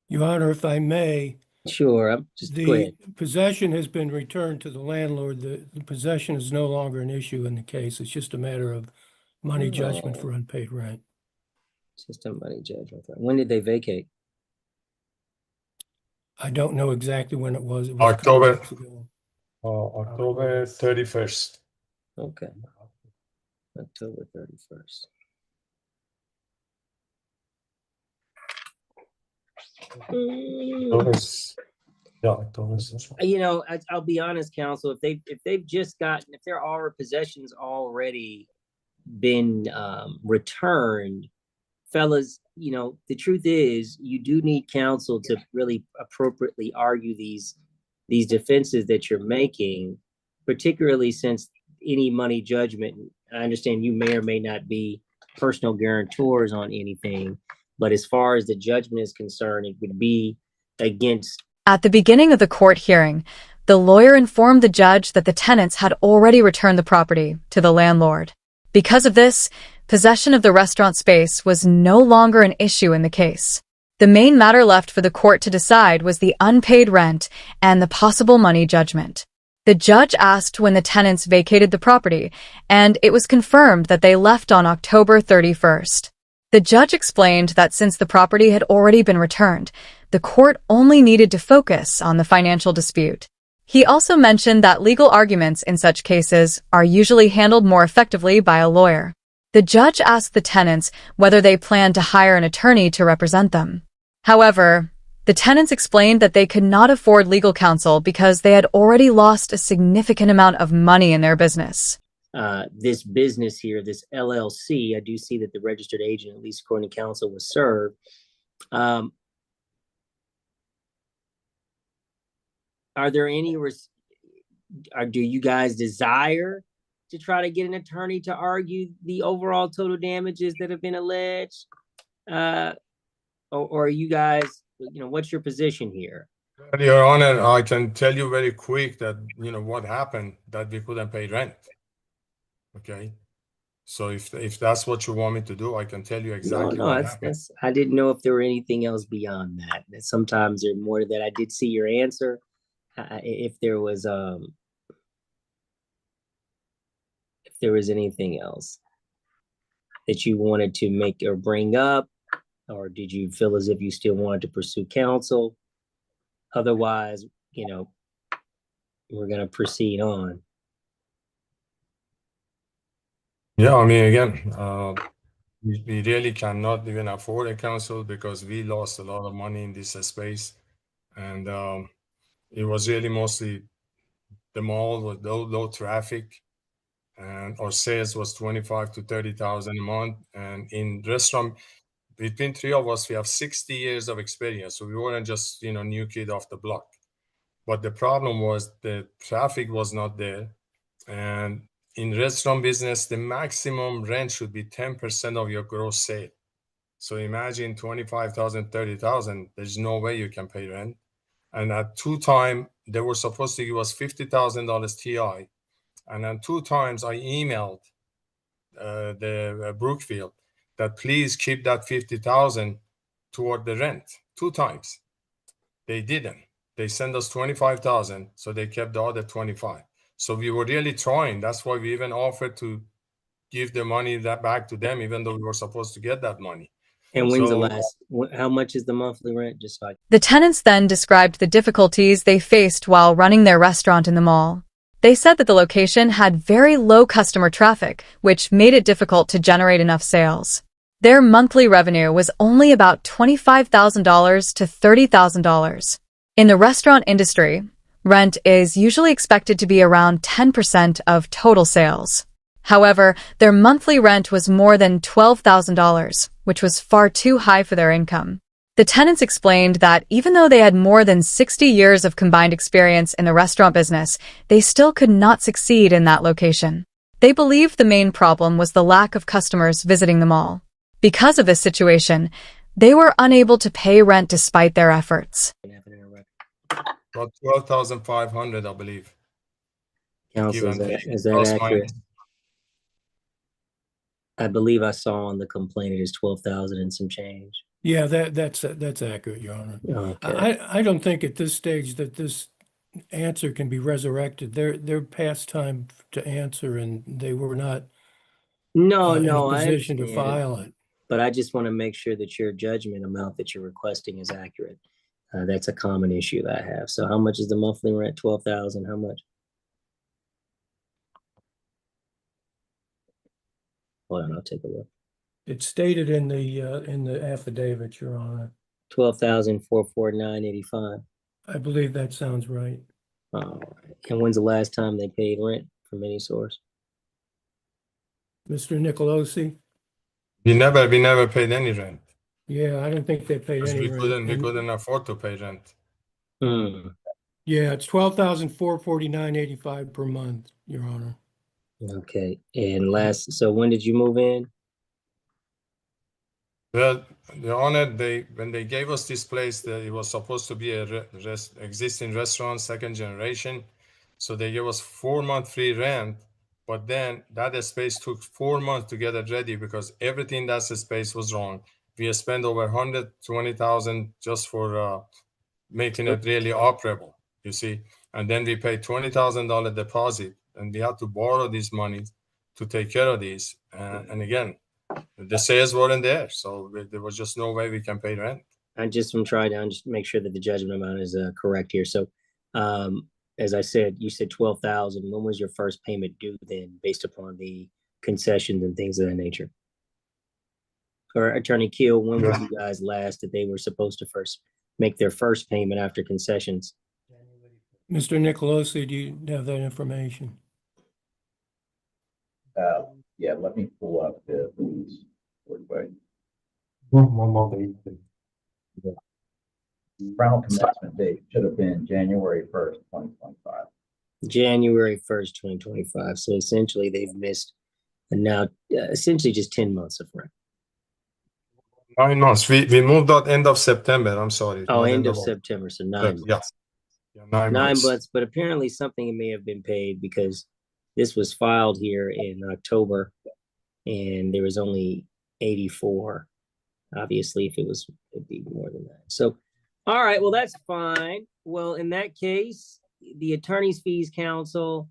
Your Honor, if I may, Sure, just go the ahead. possession has been returned to the landlord. The possession is no longer an issue in the case. It's just a matter of money judgment Oh, for unpaid rent. just a money judgment. When did they vacate? I don't know exactly when it was. It was a couple October, weeks ago. October 31st. Okay, October 31st. Yeah, October. I'll be honest, counsel. If there are possessions already been returned, fellas, the truth is you do need counsel to really appropriately argue these defenses that you're making, particularly since any money judgment. I understand you may or may not be personal guarantors on anything, but as far as the judgment is concerned, it would be against. At the beginning of the court hearing, the lawyer informed the judge that the tenants had already returned the property to the landlord. Because of this, possession of the restaurant space was no longer an issue in the case. The main matter left for the court to decide was the unpaid rent and the possible money judgment. The judge asked when the tenants vacated the property, and it was confirmed that they left on October 31st. The judge explained that since the property had already been returned, the court only needed to focus on the financial dispute. He also mentioned that legal arguments in such cases are usually handled more effectively by a lawyer. The judge asked the tenants whether they planned to hire an attorney to represent them. However, the tenants explained that they could not afford legal counsel because they had already lost a significant amount of money in their business. This business here, this LLC, I do see that the registered agent, at least according to counsel, was served. Are there any, do you guys desire to try to get an attorney to argue the overall total damages that have been alleged? Or are you guys, what's your position here? Your Honor, I can tell you very quick that, what happened, that we couldn't pay rent. Okay. So if that's what you want me to do, I can tell you exactly what happened. I didn't know if there were anything else beyond that. Sometimes there's more to that. I did see your answer. If there was anything else that you wanted to make or bring up, or did you feel as if you still wanted to pursue counsel? Otherwise, we're going to proceed on. Yeah, I mean, again, we really cannot even afford a counsel because we lost a lot of money in this space. And it was really mostly the mall with low traffic, and our sales was 25 to 30,000 a month. And in restaurant, between three of us, we have 60 years of experience. So we weren't just, new kid off the block. But the problem was the traffic was not there. And in restaurant business, the maximum rent should be 10% of your gross sale. So imagine 25,000, 30,000, there's no way you can pay rent. And at two times, they were supposed to give us $50,000 TI. And then two times I emailed the Brookfield that please keep that 50,000 toward the rent. Two times. They didn't. They sent us 25,000, so they kept the other 25. So we were really trying. That's why we even offered to give the money that back to them, even though we were supposed to get that money. And how much is the monthly rent? Just like the tenants then described the difficulties they faced while running their restaurant in the mall. They said that the location had very low customer traffic, which made it difficult to generate enough sales. Their monthly revenue was only about $25,000 to $30,000. In the restaurant industry, rent is usually expected to be around 10% of total sales. However, their monthly rent was more than $12,000, which was far too high for their income. The tenants explained that even though they had more than 60 years of combined experience in the restaurant business, they still could not succeed in that location. They believed the main problem was the lack of customers visiting the mall. Because of this situation, they were unable to pay rent despite their efforts. About 12,500, I believe. Counsel, is that accurate? I believe I saw on the complaint it is 12,000 and some change. Yeah, that's accurate, Your Honor. Okay. I don't think at this stage that this answer can be resurrected. They're past time to answer, and they were not No, in a no, I position to understand. file it. But I just want to make sure that your judgment amount that you're requesting is accurate. That's a common issue that I have. So how much is the monthly rent? 12,000. How much? Hold on, I'll take a look. It's stated in the affidavit, Your Honor. 12,449.85. I believe that sounds right. All right. And when's the last time they paid rent from any source? Mr. Nicolosi? We never paid any rent Yeah, I don't think they paid because any we rent. couldn't And afford to pay rent. yeah, it's $12,449.85 per month, Your Honor. Okay. And so when did you move in? Well, the owner, when they gave us this place, it was supposed to be a existing restaurant, second generation. So they gave us 4-month free rent, but then that space took 4 months to get it ready because everything in that space was wrong. We spent over $120,000 just for making it really operable, you see. And then we paid $20,000 deposit, and we had to borrow this money to take care of this. And again, the sales weren't there, so there was just no way we can pay rent. I'm trying to just make sure that the judgment amount is correct here. So, as I said, you said 12,000. When was your first payment due then, based upon the concessions and things of that nature? Or Attorney Keel, when were you guys last that they were supposed to first make their first payment after concessions? Mr. Nicolosi, do you have that information? Yeah, let me pull up the lease real quick. Final commencement date should have been January 1st, 2025. January 1st, 2025. So essentially they've missed now essentially just 10 months of rent. 9 months. We moved out end of September. I'm sorry. Oh, not end of September. So 9 months. Yeah. Yeah, 9 9 months. months, but apparently something may have been paid because this was filed here in October and there was only 84. Obviously, if it'd be more than that. So, all right, well, that's fine. Well, in that case, the attorney's fees council,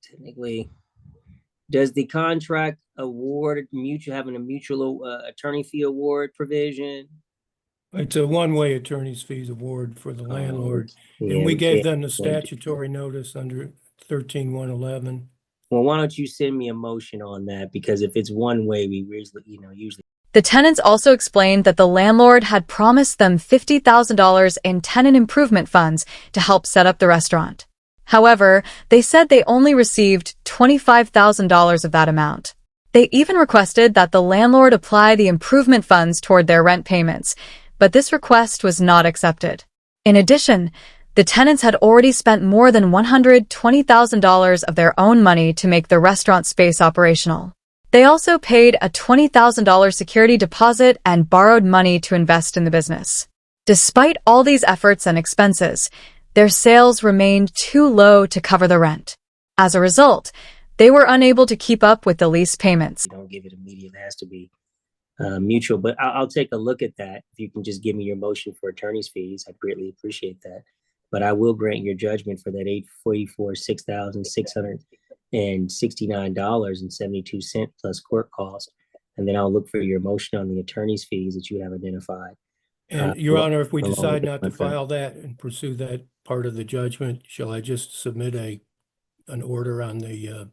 technically, does the contract award having a mutual attorney fee award provision? It's a one-way attorney's fees award for the landlord. Yeah, And we gave can't- them the statutory notice under 13-111. Well, why don't you send me a motion on that? Because if it's one way, we usually. The tenants also explained that the landlord had promised them $50,000 in tenant improvement funds to help set up the restaurant. However, they said they only received $25,000 of that amount. They even requested that the landlord apply the improvement funds toward their rent payments, but this request was not accepted. In addition, the tenants had already spent more than $120,000 of their own money to make the restaurant space operational. They also paid a $20,000 security deposit and borrowed money to invest in the business. Despite all these efforts and expenses, their sales remained too low to cover the rent. As a result, they were unable to keep up with the lease payments. You don't give it immediate, it has to be mutual, but I'll take a look at that. If you can just give me your motion for attorney's fees, I'd greatly appreciate that. But I will grant your judgment for that $6,669.72 plus court cost. And then I'll look for your motion on the attorney's fees that you have identified. And Your Honor, if we along with decide the not to contract. file that and pursue that part of the judgment, shall I just submit an order on the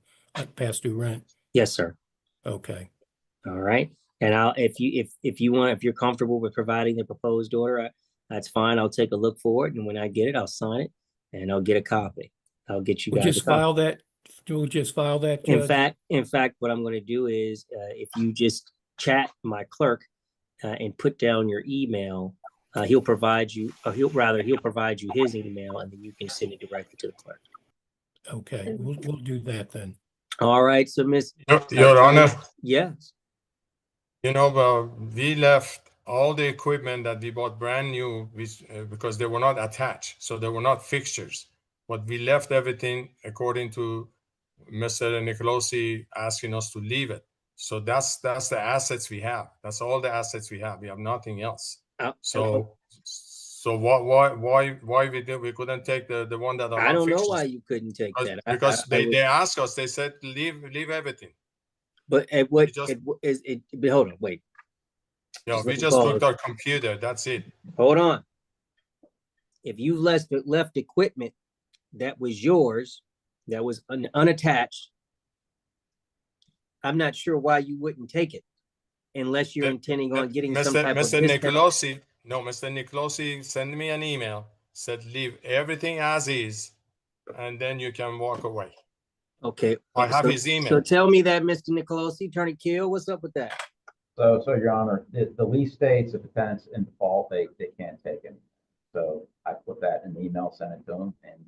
past due rent? Yes, sir. Okay. All right. And if you're comfortable with providing the proposed order, that's fine. I'll take a look for it. And when I get it, I'll sign it and I'll get a copy. I'll get you We'll guys just a copy. file that. We'll just file that, In Judge? fact, what I'm going to do is if you just chat my clerk and put down your email, he'll provide you his email, and then you can send it directly to the clerk. Okay, we'll do that then. All right. So, Miss. Your Honor, Yes. we left all the equipment that we bought brand new because they were not attached, so they were not fixtures. But we left everything according to Mr. Nicolosi asking us to leave it. So that's the assets we have. That's all the assets we have. We have nothing else. So why we couldn't take the one that I don't know why you couldn't take that. Because they asked us. They said leave everything. But at what but hold on, wait. Yeah, we just booked our computer. That's it. Hold on. If you left equipment that was yours, that was unattached, I'm not sure why you wouldn't take it, unless you're intending on getting some type of discount. Mr. Nicolosi sent me an email, said leave everything as is, and then you can walk away. Okay. I have his email. So tell me that, Mr. Nicolosi, Attorney Kill, what's up with that? So Your Honor, the lease states if the tenant's in default, they can't take it. So I put that in the email, sent it to them, and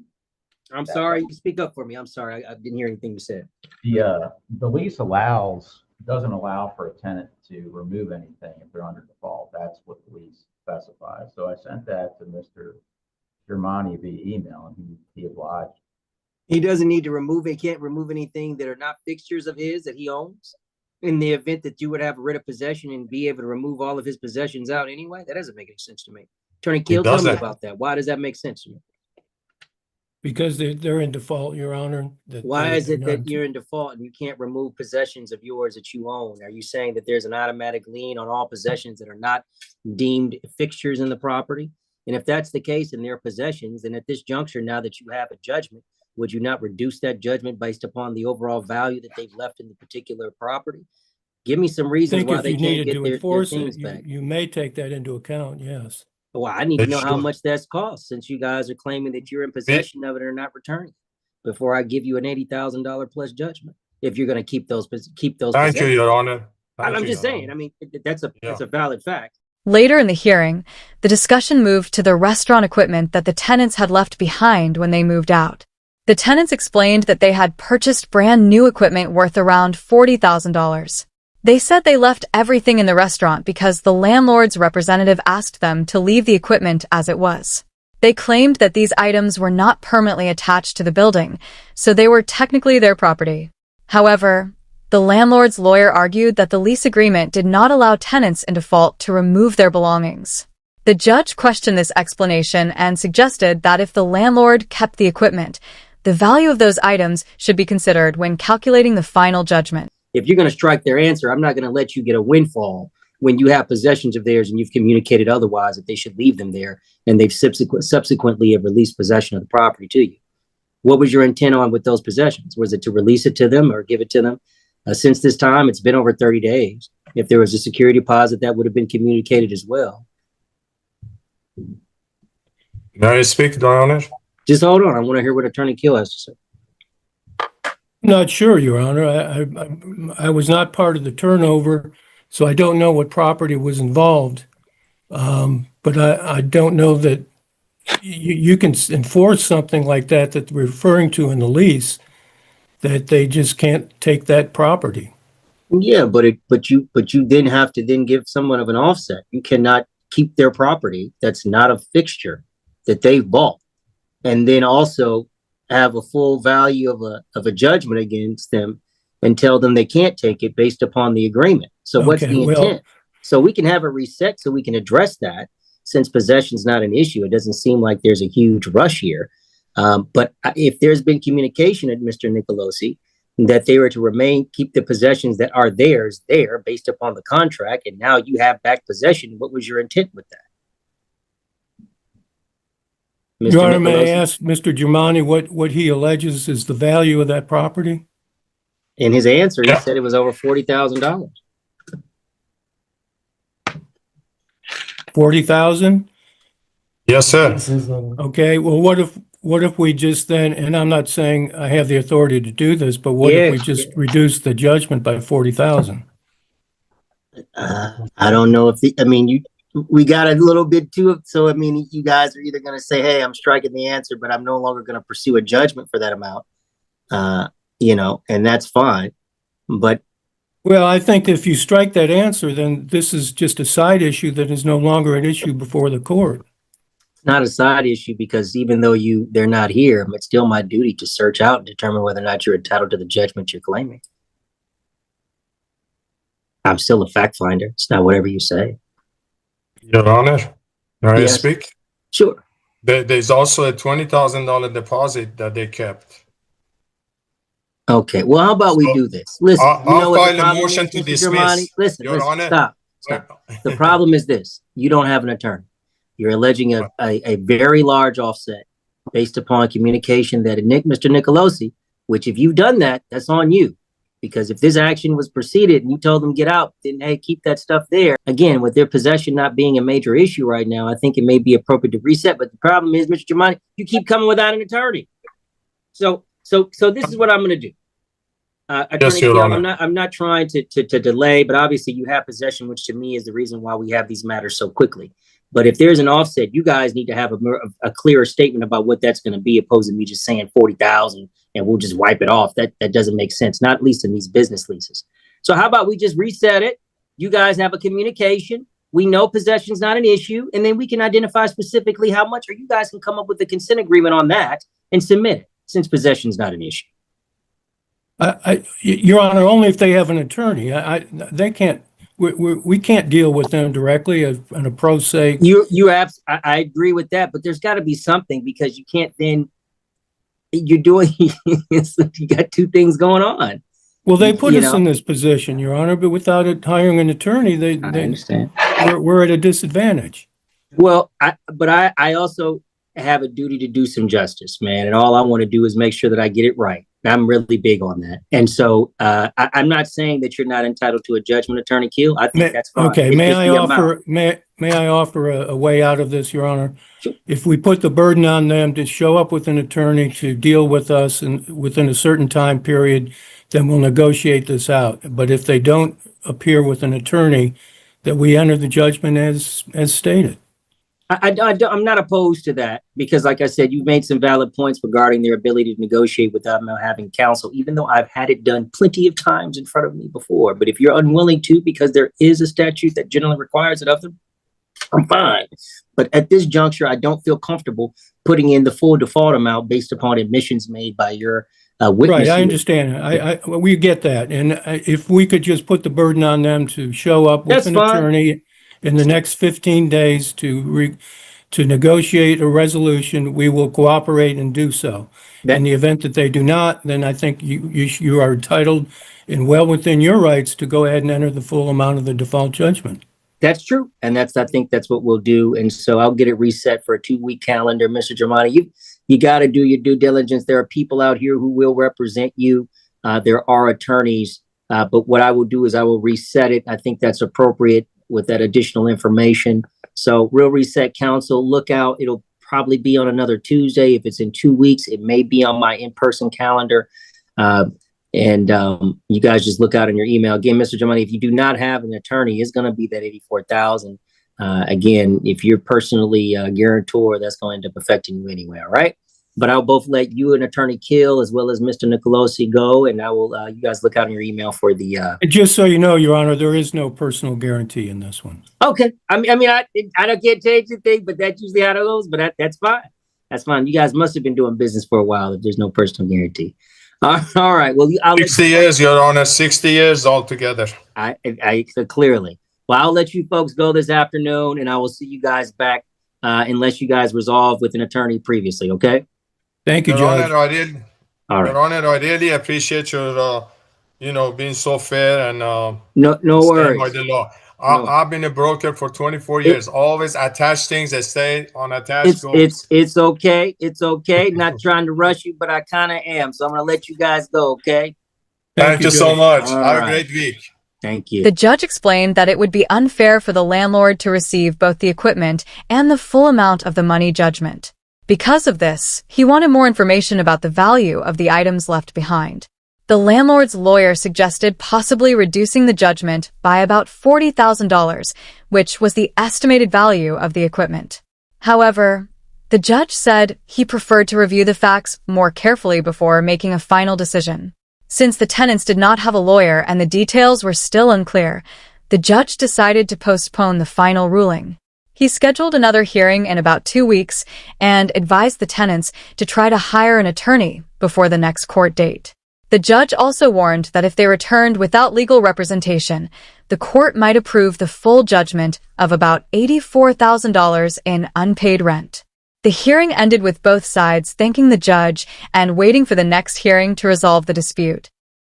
I'm sorry, you can speak up for me. I'm sorry, I didn't hear anything you said. the lease doesn't allow for a tenant to remove anything if they're under default. That's what the lease specifies. So I sent that to Mr. Germani via email, and he obliged. He doesn't need to remove, he can't remove anything that are not fixtures of his that he owns? In the event that you would have a writ of possession and be able to remove all of his possessions out anyway? That doesn't make any sense to me. Attorney Kill, tell me about that. Why does that make sense to me? Because they're in default, Your Honor. Why is it that you're in default and you can't remove possessions of yours that you own? Are you saying that there's an automatic lien on all possessions that are not deemed fixtures in the property? And if that's the case and they're possessions, then at this juncture, now that you have a judgment, would you not reduce that judgment based upon the overall value that they've left in the particular property? Give me some reasons why they can't get their things back. You may take that into account, yes. Well, I need to know how much that's cost, since you guys are claiming that you're in possession of it or not returning it, before I give you an $80,000 plus judgment. If you're going to keep those Thank you, Your Honor. I'm just saying. I mean, that's a valid fact. Later in the hearing, the discussion moved to the restaurant equipment that the tenants had left behind when they moved out. The tenants explained that they had purchased brand new equipment worth around $40,000. They said they left everything in the restaurant because the landlord's representative asked them to leave the equipment as it was. They claimed that these items were not permanently attached to the building, so they were technically their property. However, the landlord's lawyer argued that the lease agreement did not allow tenants in default to remove their belongings. The judge questioned this explanation and suggested that if the landlord kept the equipment, the value of those items should be considered when calculating the final judgment. If you're going to strike their answer, I'm not going to let you get a windfall when you have possessions of theirs and you've communicated otherwise that they should leave them there, and they've subsequently have released possession of the property to you. What was your intent on with those possessions? Was it to release it to them or give it to them? Since this time, it's been over 30 days. If there was a security deposit, that would have been communicated as well. May I speak, Your Honor? Just hold on. I want to hear what Attorney Kill has to say. Not sure, Your Honor. I was not part of the turnover, so I don't know what property was involved. But I don't know that you can enforce something like that we're referring to in the lease, that they just can't take that property. Yeah, but you then have to then give someone of an offset. You cannot keep their property that's not a fixture that they've bought, and then also have a full value of a judgment against them and tell them they can't take it based upon the agreement. So what's the intent? So we can have a reset so we can address that, since possession is not an issue. It doesn't seem like there's a huge rush here. But if there's been communication at Mr. Nicolosi that they were to keep the possessions that are theirs there based upon the contract, and now you have back possession, what was your intent with that? Your Honor, may I ask Mr. Germani what he alleges is the value of that property? In his answer, he said it was over $40,000. 40,000? Yes, sir. Okay, well, what if we just then, and I'm not saying I have the authority to do this, but what if we just reduce the judgment by 40,000? I don't know if we got a little bit to it. So, I mean, you guys are either going to say, hey, I'm striking the answer, but I'm no longer going to pursue a judgment for that amount, and that's fine. But well, I think if you strike that answer, then this is just a side issue that is no longer an issue before the court. It's not a side issue, because even though they're not here, it's still my duty to search out and determine whether or not you're entitled to the judgment you're claiming. I'm still a fact finder. It's not whatever you say. Your Honor, may I Yes. speak? Sure. There's also a $20,000 deposit that they kept. Okay. Well, how about we So, do this? Listen, you know I'll what the file a problem motion is, to Mr. Germani? dismiss. Listen, Your Honor. stop. The problem is this. You don't have an attorney. You're alleging a very large offset based upon communication that Mr. Nicolosi, which if you've done that, that's on you. Because if this action was preceded and you told them get out, then hey, keep that stuff there. Again, with their possession not being a major issue right now, I think it may be appropriate to reset. But the problem is, Mr. Germani, you keep coming without an attorney. So this is what I'm going to do. Attorney Yes, Your Kiel, Honor. I'm not trying to delay, but obviously you have possession, which to me is the reason why we have these matters so quickly. But if there's an offset, you guys need to have a clearer statement about what that's going to be, opposed to me just saying 40,000 and we'll just wipe it off. That doesn't make sense, not at least in these business leases. So how about we just reset it? You guys have a communication. We know possession's not an issue, and then we can identify specifically how much, or you guys can come up with a consent agreement on that and submit it, since possession's not an issue. Your Honor, only if they have an attorney. They can't. We can't deal with them directly on a pro se. I agree with that, but there's got to be something, because you can't then. You're doing. You got two things going on. Well, they put us in this position, Your Honor, but without hiring an attorney, I understand. We're at a disadvantage. Well, I also have a duty to do some justice, man, and all I want to do is make sure that I get it right. I'm really big on that. And so I'm not saying that you're not entitled to a judgment, Attorney Kiel. I think that's fine. Okay, may I offer a way out of this, Your Honor? Sure. If we put the burden on them to show up with an attorney to deal with us within a certain time period, then we'll negotiate this out. But if they don't appear with an attorney, that we enter the judgment as stated. I'm not opposed to that, because, like I said, you've made some valid points regarding their ability to negotiate without having counsel, even though I've had it done plenty of times in front of me before. But if you're unwilling to, because there is a statute that generally requires it of them, I'm fine. But at this juncture, I don't feel comfortable putting in the full default amount based upon admissions made by your witness. Right, I understand. We get that. And if we could just put the burden on them to show up with an attorney in the next 15 days to negotiate a resolution, we will cooperate and do so. In the event that they do not, then I think you are entitled and well within your rights to go ahead and enter the full amount of the default judgment. That's true. And I think that's what we'll do. And so I'll get it reset for a 2-week calendar. Mr. Germani, you got to do your due diligence. There are people out here who will represent you. There are attorneys. But what I will do is I will reset it. I think that's appropriate with that additional information. So Real Reset Counsel, look out. It'll probably be on another Tuesday. If it's in 2 weeks, it may be on my in-person calendar. And you guys just look out in your email. Again, Mr. Germani, if you do not have an attorney, it's going to be that $84,000. Again, if you're personally a guarantor, that's going to end up affecting you anyway. All right. But I'll both let you and Attorney Kiel as well as Mr. Nicolosi go, and I will. You guys look out in your email for the. Just so you know, Your Honor, there is no personal guarantee in this one. Okay. I don't get change the thing, but that's usually how it goes. But that's fine. That's fine. You guys must have been doing business for a while if there's no personal guarantee. All right. Well, 60 years, Your Honor. 60 years altogether. I clearly. Well, I'll let you folks go this afternoon, and I will see you guys back unless you guys resolve with an attorney previously. Okay. Thank you, Your Judge. Honor, Your Honor, I really appreciate your, being so fair and no worries. by the law. No. I've been a broker for 24 years. Always attach things that stay unattached. It's okay. It's okay. Not trying to rush you, but I kind of am. So I'm gonna let you guys go. Okay. Thank you so much. All Have right. a great week. Thank you. The judge explained that it would be unfair for the landlord to receive both the equipment and the full amount of the money judgment. Because of this, he wanted more information about the value of the items left behind. The landlord's lawyer suggested possibly reducing the judgment by about $40,000, which was the estimated value of the equipment. However, the judge said he preferred to review the facts more carefully before making a final decision. Since the tenants did not have a lawyer and the details were still unclear, the judge decided to postpone the final ruling. He scheduled another hearing in about 2 weeks and advised the tenants to try to hire an attorney before the next court date. The judge also warned that if they returned without legal representation, the court might approve the full judgment of about $84,000 in unpaid rent. The hearing ended with both sides thanking the judge and waiting for the next hearing to resolve the dispute.